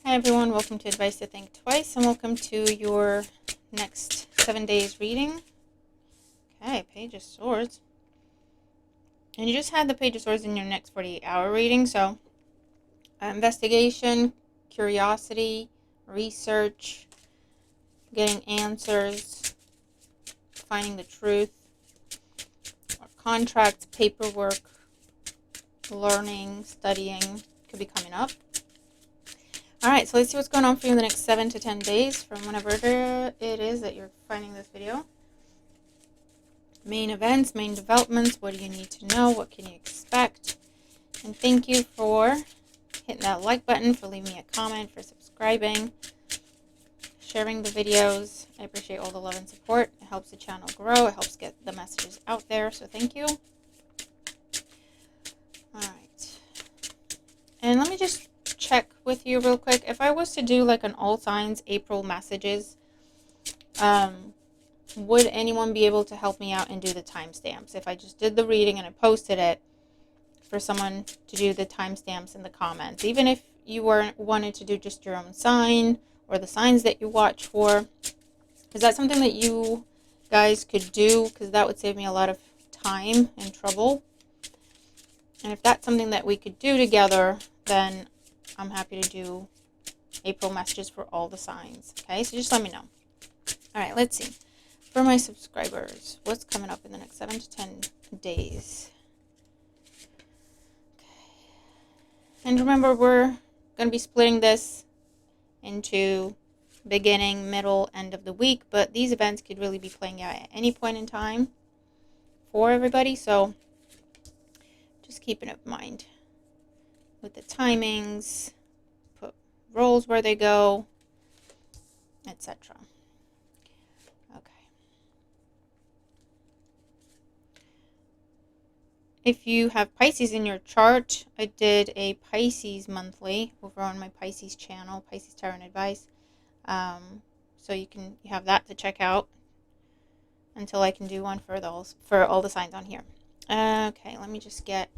Hi everyone, welcome to Advice to Think Twice, and welcome to your next 7 days reading. Okay, Page of Swords. And you just had the Page of Swords in your next 48-hour reading, so investigation, curiosity, research, getting answers, finding the truth, or contracts, paperwork, learning, studying could be coming up. Alright, so let's see what's going on for you in the next 7 to 10 days from whenever it is that you're finding this video. Main events, main developments, what do you need to know, what can you expect? And thank you for hitting that like button, for leaving me a comment, for subscribing, sharing the videos. I appreciate all the love and support. It helps the channel grow, it helps get the messages out there, so thank you. Alright. And let me just check with you real quick. If I was to do like an all signs April messages, would anyone be able to help me out and do the timestamps? If I just did the reading and I posted it, for someone to do the timestamps in the comments, even if you wanted to do just your own sign or the signs that you watch for. Is that something that you guys could do? Because that would save me a lot of time and trouble. And if that's something that we could do together, then I'm happy to do April messages for all the signs. Okay, so just let me know. All right, let's see. For my subscribers, what's coming up in the next 7 to 10 days? And remember, we're going to be splitting this into beginning, middle, end of the week, but these events could really be playing out at any point in time for everybody, so just keep it in mind with the timings, put roles where they go, etc. Okay. If you have Pisces in your chart, I did a Pisces monthly over on my Pisces channel, Pisces Tarot and Advice. So you have that to check out until I can do one for all the signs on here. Okay, let me just get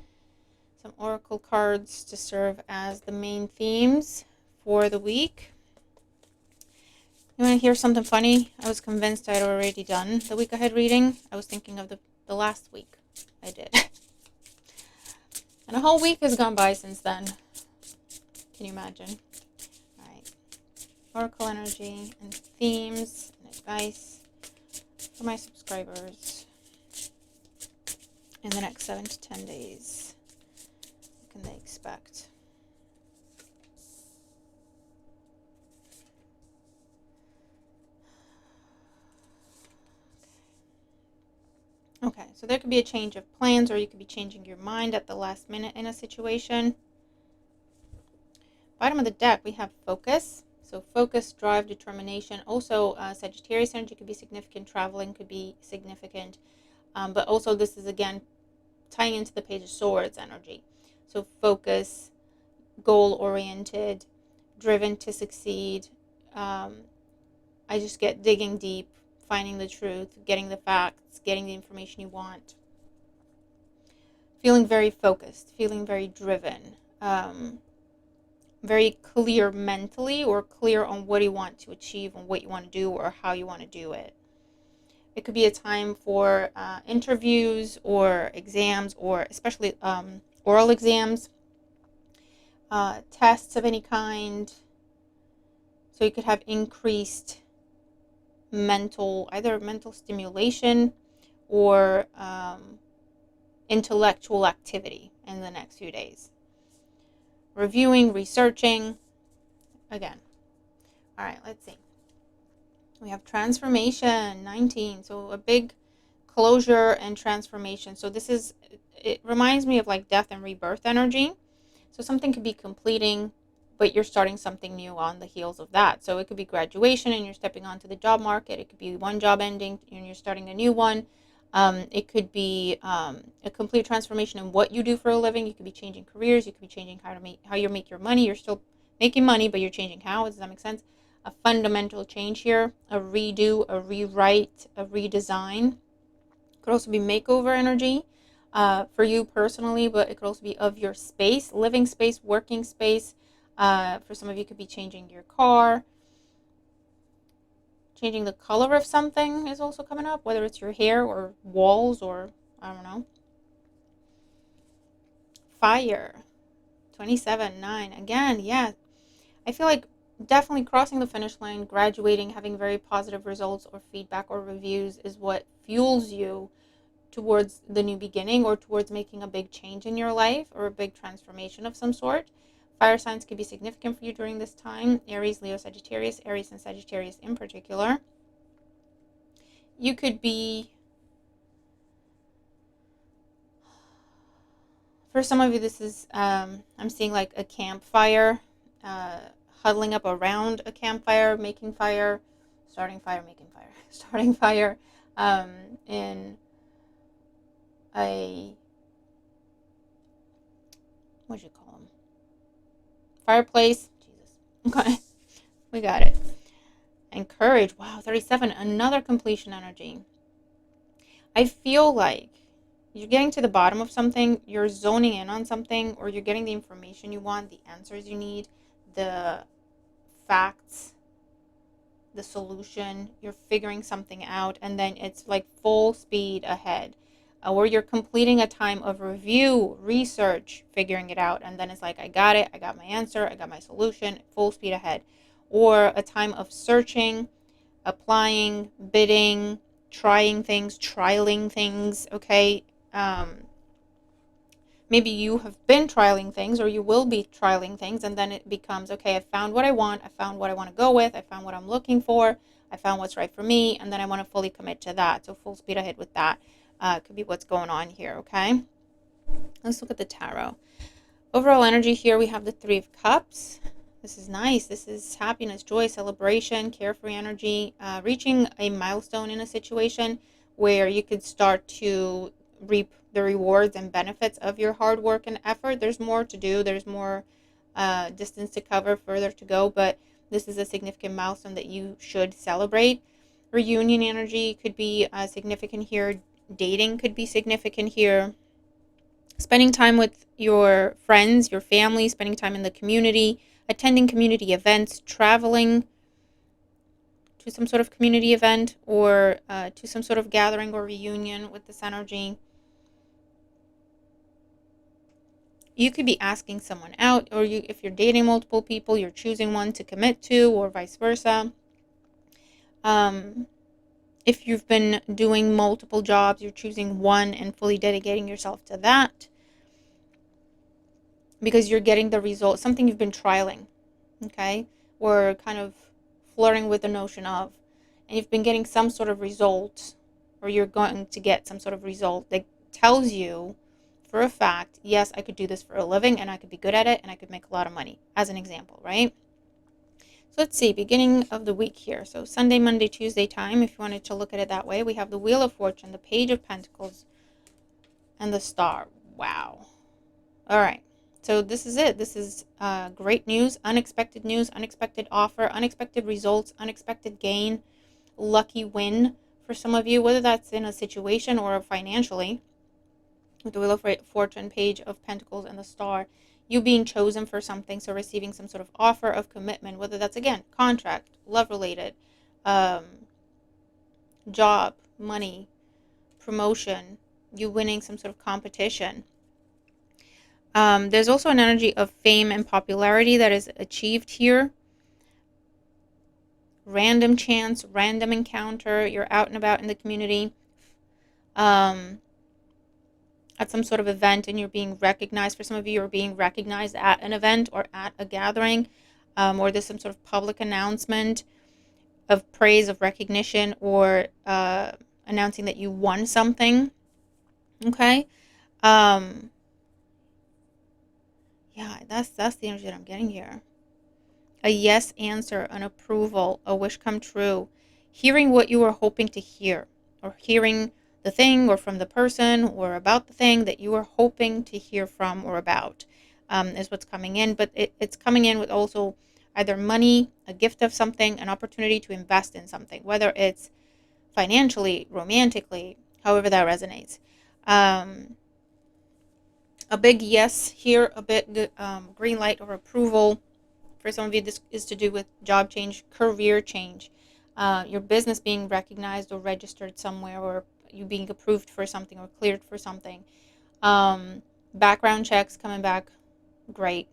some oracle cards to serve as the main themes for the week. You want to hear something funny? I was convinced I'd already done the week ahead reading. I was thinking of the last week I did. And a whole week has gone by since then. Can you imagine? Alright. Oracle energy and themes and advice for my subscribers in the next 7 to 10 days. What can they expect? Okay, so there could be a change of plans, or you could be changing your mind at the last minute in a situation. Bottom of the deck, we have focus. So focus, drive, determination. Also, Sagittarius energy could be significant. Traveling could be significant. But also this is, again, tying into the Page of Swords energy. So focus, goal-oriented, driven to succeed. I just get digging deep, finding the truth, getting the facts, getting the information you want. Feeling very focused, feeling very driven. Very clear mentally, or clear on what you want to achieve and what you want to do or how you want to do it. It could be a time for interviews or exams, or especially oral exams, tests of any kind. So you could have increased either mental stimulation or intellectual activity in the next few days. Reviewing, researching, again. All right, let's see. We have transformation, 19. So a big closure and transformation. So it reminds me of like death and rebirth energy. So something could be completing, but you're starting something new on the heels of that. So it could be graduation and you're stepping onto the job market. It could be one job ending and you're starting a new one. It could be a complete transformation in what you do for a living. You could be changing careers. You could be changing how you make your money. You're still making money, but you're changing how. Does that make sense? A fundamental change here, a redo, a rewrite, a redesign. Could also be makeover energy for you personally, but it could also be of your space, living space, working space, For some of you, it could be changing your car. Changing the color of something is also coming up, whether it's your hair or walls or, I don't know. Fire. 27, 9. Again, yeah. I feel like definitely crossing the finish line, graduating, having very positive results or feedback or reviews is what fuels you towards the new beginning or towards making a big change in your life or a big transformation of some sort. Fire signs could be significant for you during this time. Aries, Leo, Sagittarius, Aries and Sagittarius in particular. You could be, for some of you, this is, I'm seeing like a campfire, huddling up around a campfire, making fire, starting fire, making fire, starting fire, in a, what do you call them? Fireplace. Jesus. Okay. We got it. And courage. Wow, 37. Another completion energy. I feel like you're getting to the bottom of something, you're zoning in on something, or you're getting the information you want, the answers you need, the facts, the solution. You're figuring something out, and then it's like full speed ahead. Or you're completing a time of review, research, figuring it out, and then it's like, I got it, I got my answer, I got my solution, full speed ahead. Or a time of searching, applying, bidding, trying things, trialing things, okay? Maybe you have been trialing things or you will be trialing things, and then it becomes, okay, I found what I want, I found what I want to go with, I found what I'm looking for, I found what's right for me, and then I want to fully commit to that. So full speed ahead with that could be what's going on here, okay? Let's look at the tarot. Overall energy here, we have the Three of Cups. This is nice. This is happiness, joy, celebration, carefree energy, reaching a milestone in a situation where you could start to reap the rewards and benefits of your hard work and effort. There's more to do. There's more distance to cover, further to go, but this is a significant milestone that you should celebrate. Reunion energy could be significant here. Dating could be significant here. Spending time with your friends, your family, spending time in the community, attending community events, traveling to some sort of community event or to some sort of gathering or reunion with this energy. You could be asking someone out, or if you're dating multiple people, you're choosing one to commit to, or vice versa. If you've been doing multiple jobs, you're choosing one and fully dedicating yourself to that because you're getting the result, something you've been trialing, okay, or kind of flirting with the notion of, and you've been getting some sort of result, or you're going to get some sort of result that tells you for a fact, yes, I could do this for a living and I could be good at it and I could make a lot of money, as an example, right? So let's see, beginning of the week here. So Sunday, Monday, Tuesday time, if you wanted to look at it that way, we have the Wheel of Fortune, the Page of Pentacles, and the Star. Wow. All right. So this is it. This is great news, unexpected offer, unexpected results, unexpected gain, lucky win for some of you, whether that's in a situation or financially. With the Wheel of Fortune, Page of Pentacles, and the Star, you being chosen for something, so receiving some sort of offer of commitment, whether that's, again, contract, love-related, job, money, promotion, you winning some sort of competition. There's also an energy of fame and popularity that is achieved here. Random chance, random encounter, you're out and about in the community at some sort of event and you're being recognized. For some of you, you're being recognized at an event or at a gathering, or there's some sort of public announcement of praise, of recognition, or announcing that you won something. Okay? Yeah, that's the energy that I'm getting here. A yes answer, an approval, a wish come true, hearing what you were hoping to hear, or hearing the thing or from the person or about the thing that you were hoping to hear from or about, is what's coming in. But it's coming in with also either money, a gift of something, an opportunity to invest in something, whether it's financially, romantically, however that resonates. A big yes here, a big green light or approval. For some of you, this is to do with job change, career change, your business being recognized or registered somewhere, or you being approved for something or cleared for something. Background checks coming back great.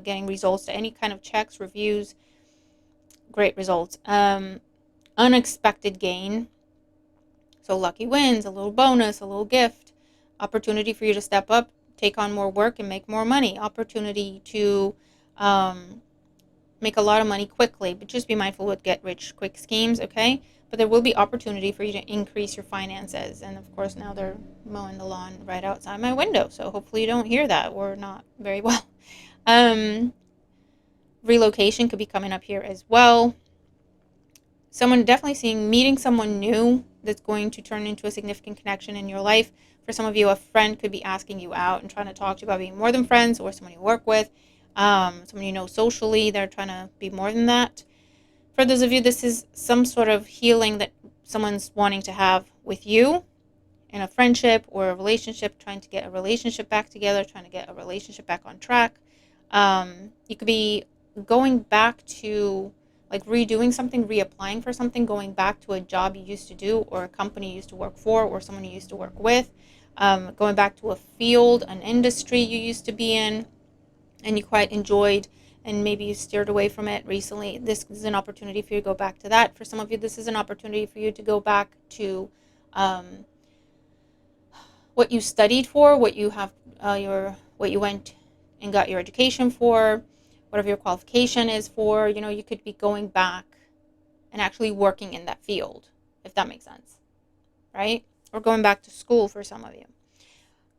Getting results to any kind of checks, reviews, great results. Unexpected gain. So lucky wins, a little bonus, a little gift, opportunity for you to step up, take on more work and make more money, opportunity to make a lot of money quickly, but just be mindful with get rich quick schemes, okay? But there will be opportunity for you to increase your finances. And of course, now they're mowing the lawn right outside my window, so hopefully you don't hear that, or not very well. Relocation could be coming up here as well. Someone definitely meeting someone new that's going to turn into a significant connection in your life. For some of you, a friend could be asking you out and trying to talk to you about being more than friends, or someone you work with, someone you know socially, they're trying to be more than that. For those of you, this is some sort of healing that someone's wanting to have with you in a friendship or a relationship, trying to get a relationship back together, trying to get a relationship back on track. You could be going back to like redoing something, reapplying for something, going back to a job you used to do, or a company you used to work for, or someone you used to work with, going back to a field, an industry you used to be in, and you quite enjoyed, and maybe you steered away from it recently. This is an opportunity for you to go back to that. For some of you, this is an opportunity for you to go back to what you studied for, what you have, what you went and got your education for, whatever your qualification is for. You could be going back and actually working in that field, if that makes sense, right? Or going back to school for some of you.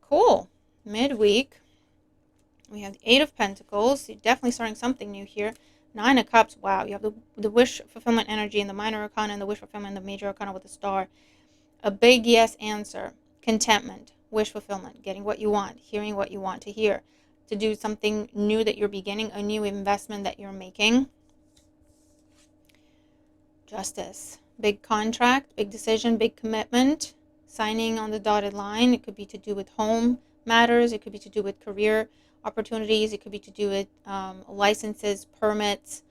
Cool. Midweek, we have the Eight of Pentacles. So you're definitely starting something new here. Nine of Cups. Wow, you have the wish fulfillment energy in the minor arcana, and the wish fulfillment in the major arcana with the star. A big yes answer. Contentment, wish fulfillment, getting what you want, hearing what you want to hear, to do something new that you're beginning, a new investment that you're making. Justice, big contract, big decision, big commitment, signing on the dotted line. It could be to do with home matters. It could be to do with career opportunities. It could be to do with licenses, permits,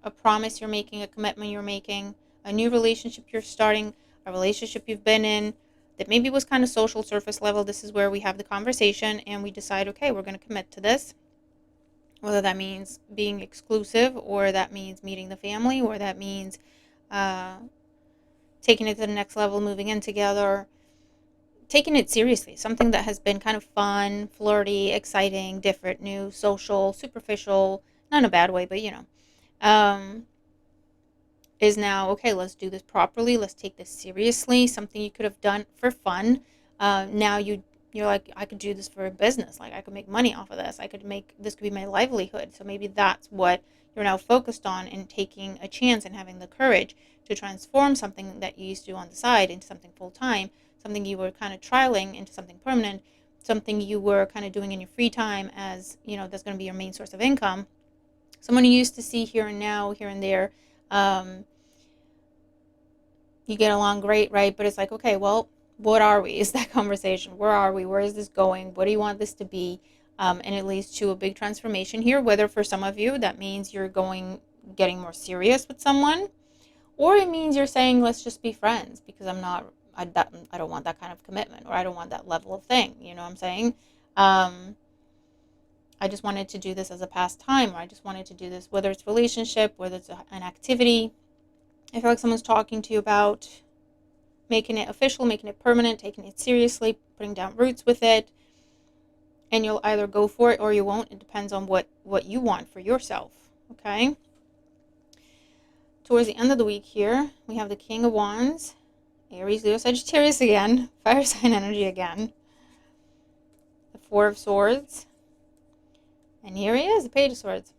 a promise you're making, a commitment you're making, a new relationship you're starting, a relationship you've been in that maybe was kind of social, surface level. This is where we have the conversation and we decide, okay, we're going to commit to this. Whether that means being exclusive, or that means meeting the family, or that means taking it to the next level, moving in together, taking it seriously. Something that has been kind of fun, flirty, exciting, different, new, social, superficial, not in a bad way, but is now, okay, let's do this properly. Let's take this seriously. Something you could have done for fun. Now you're like, I could do this for a business. Like, I could make money off of this. This could be my livelihood. So maybe that's what you're now focused on, and taking a chance and having the courage to transform something that you used to do on the side into something full-time, something you were kind of trialing into something permanent, something you were kind of doing in your free time as, that's going to be your main source of income. Someone you used to see here and now, here and there. You get along great, right? But it's like, okay, well, what are we? Is that conversation? Where are we? Where is this going? What do you want this to be? And it leads to a big transformation here, whether for some of you that means you're getting more serious with someone, or it means you're saying, let's just be friends, because I don't want that kind of commitment, or I don't want that level of thing. You know what I'm saying? I just wanted to do this as a pastime, or I just wanted to do this, whether it's relationship, whether it's an activity. I feel like someone's talking to you about making it official, making it permanent, taking it seriously, putting down roots with it. And you'll either go for it or you won't. It depends on what you want for yourself. Okay? Towards the end of the week here, we have the King of Wands, Aries, Leo, Sagittarius again, fire sign energy again, the Four of Swords, and here he is, the Page of Swords.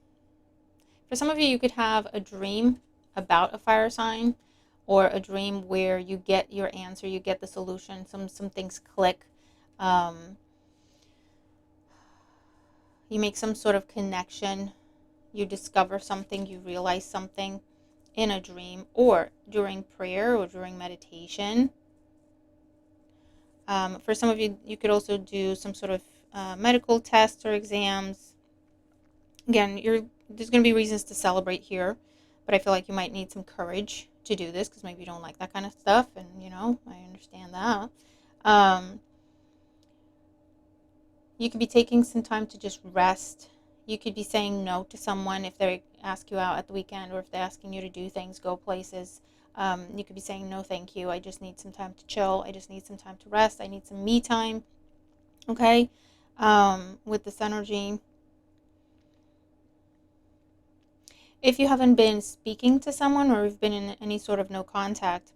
For some of you, you could have a dream about a fire sign, or a dream where you get your answer, you get the solution, some things click. You make some sort of connection, you discover something, you realize something in a dream, or during prayer, or during meditation. For some of you, you could also do some sort of medical tests or exams. Again, there's going to be reasons to celebrate here, but I feel like you might need some courage to do this because maybe you don't like that kind of stuff, and I understand that. You could be taking some time to just rest. You could be saying no to someone if they ask you out at the weekend, or if they're asking you to do things, go places. You could be saying no, thank you. I just need some time to chill. I just need some time to rest. I need some me time. Okay, with this energy. If you haven't been speaking to someone, or you've been in any sort of no contact,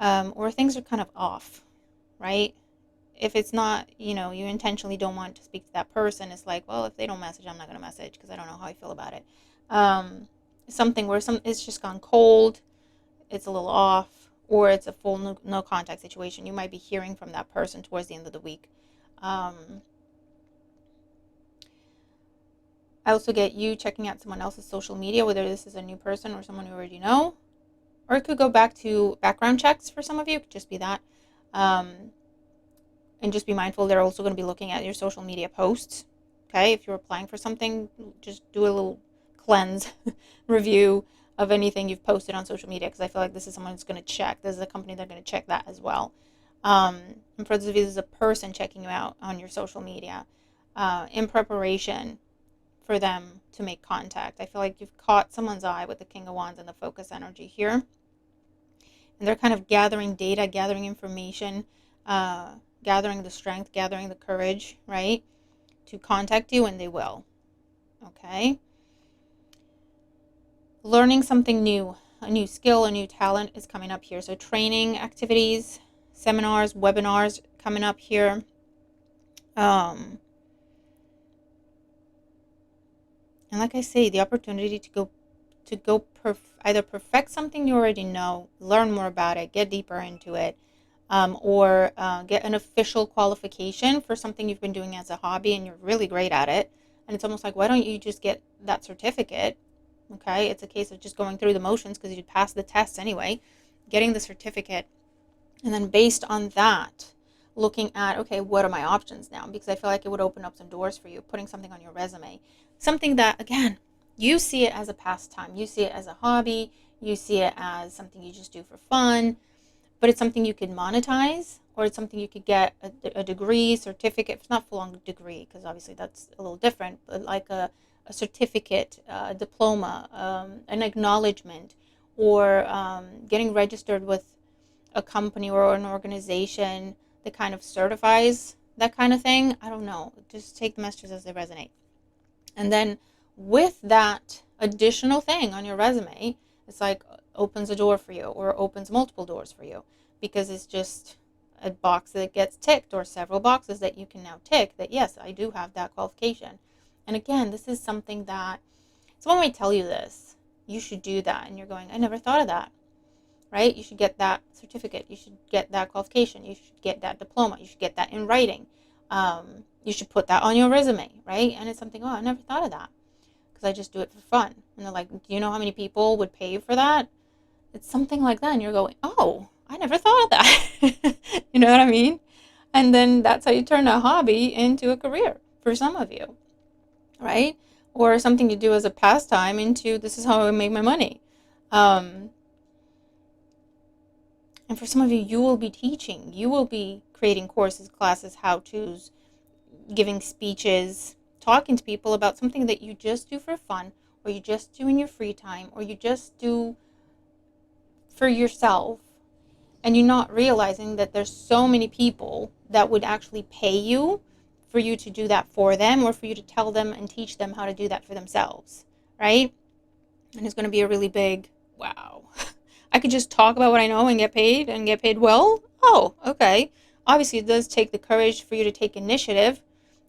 or things are kind of off, right? If it's not, you intentionally don't want to speak to that person, it's like, well, if they don't message, I'm not going to message because I don't know how I feel about it. Something where it's just gone cold, it's a little off, or it's a full no contact situation. You might be hearing from that person towards the end of the week. I also get you checking out someone else's social media, whether this is a new person or someone you already know. Or it could go back to background checks for some of you. It could just be that. And just be mindful, they're also going to be looking at your social media posts. Okay, if you're applying for something, just do a little cleanse review of anything you've posted on social media, because I feel like this is someone who's going to check. This is a company that's going to check that as well. And for those of you, this is a person checking you out on your social media in preparation for them to make contact. I feel like you've caught someone's eye with the King of Wands and the focus energy here. And they're kind of gathering data, gathering information, gathering the strength, gathering the courage, right, to contact you, and they will. Okay? Learning something new, a new skill, a new talent is coming up here. So training activities, seminars, webinars coming up here. And like I say, the opportunity to go either perfect something you already know, learn more about it, get deeper into it, or get an official qualification for something you've been doing as a hobby and you're really great at it. And it's almost like, why don't you just get that certificate? Okay, it's a case of just going through the motions because you passed the tests anyway, getting the certificate, and then based on that, looking at, okay, what are my options now? Because I feel like it would open up some doors for you, putting something on your resume. Something that, again, you see it as a pastime. You see it as a hobby. You see it as something you just do for fun. But it's something you could monetize, or it's something you could get a degree, certificate. It's not full-on degree, because obviously that's a little different, but like a certificate, a diploma, an acknowledgement, or getting registered with a company or an organization that kind of certifies that kind of thing. I don't know. Just take the messages as they resonate. And then with that additional thing on your resume, it's like opens a door for you, or opens multiple doors for you, because it's just a box that gets ticked, or several boxes that you can now tick that, yes, I do have that qualification. And again, this is something that someone might tell you this, you should do that, and you're going, I never thought of that. Right? You should get that certificate. You should get that qualification. You should get that diploma. You should get that in writing. You should put that on your resume, right? And it's something, I never thought of that, because I just do it for fun. And they're like, do you know how many people would pay you for that? It's something like that. And you're going, oh, I never thought of that. You know what I mean? And then that's how you turn a hobby into a career for some of you, right? Or something you do as a pastime into, this is how I make my money. And for some of you, you will be teaching. You will be creating courses, classes, how-tos, giving speeches, talking to people about something that you just do for fun, or you just do in your free time, or you just do for yourself. And you're not realizing that there's so many people that would actually pay you for you to do that for them, or for you to tell them and teach them how to do that for themselves, right? And it's going to be a really big, wow. I could just talk about what I know and get paid well. Oh, okay. Obviously, it does take the courage for you to take initiative,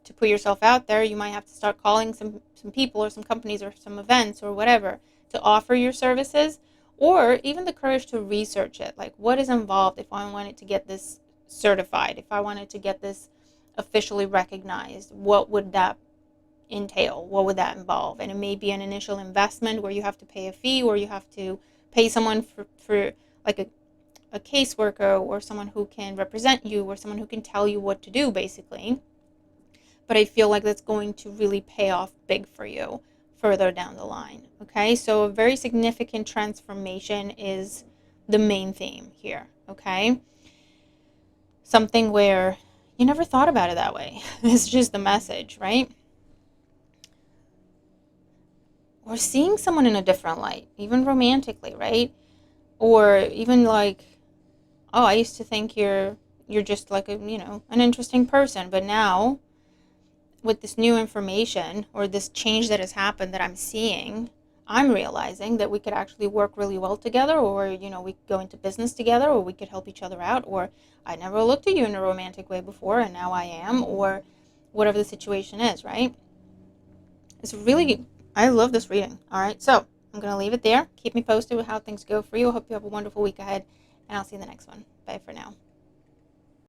to put yourself out there. You might have to start calling some people, or some companies, or some events, or whatever, to offer your services, or even the courage to research it. Like, what is involved if I wanted to get this certified, if I wanted to get this officially recognized? What would that entail? What would that involve? And it may be an initial investment where you have to pay a fee, or you have to pay someone for like a caseworker, or someone who can represent you, or someone who can tell you what to do, basically. But I feel like that's going to really pay off big for you further down the line. Okay, so a very significant transformation is the main theme here. Okay, something where you never thought about it that way. It's just the message, right? Or seeing someone in a different light, even romantically, right? Or even like, oh, I used to think you're just like a, an interesting person, but now with this new information or this change that has happened that I'm seeing, I'm realizing that we could actually work really well together, or we could go into business together, or we could help each other out, or I never looked at you in a romantic way before and now I am, or whatever the situation is, right? It's really, I love this reading. All right, so I'm going to leave it there. Keep me posted with how things go for you. I hope you have a wonderful week ahead, and I'll see you in the next one. Bye for now.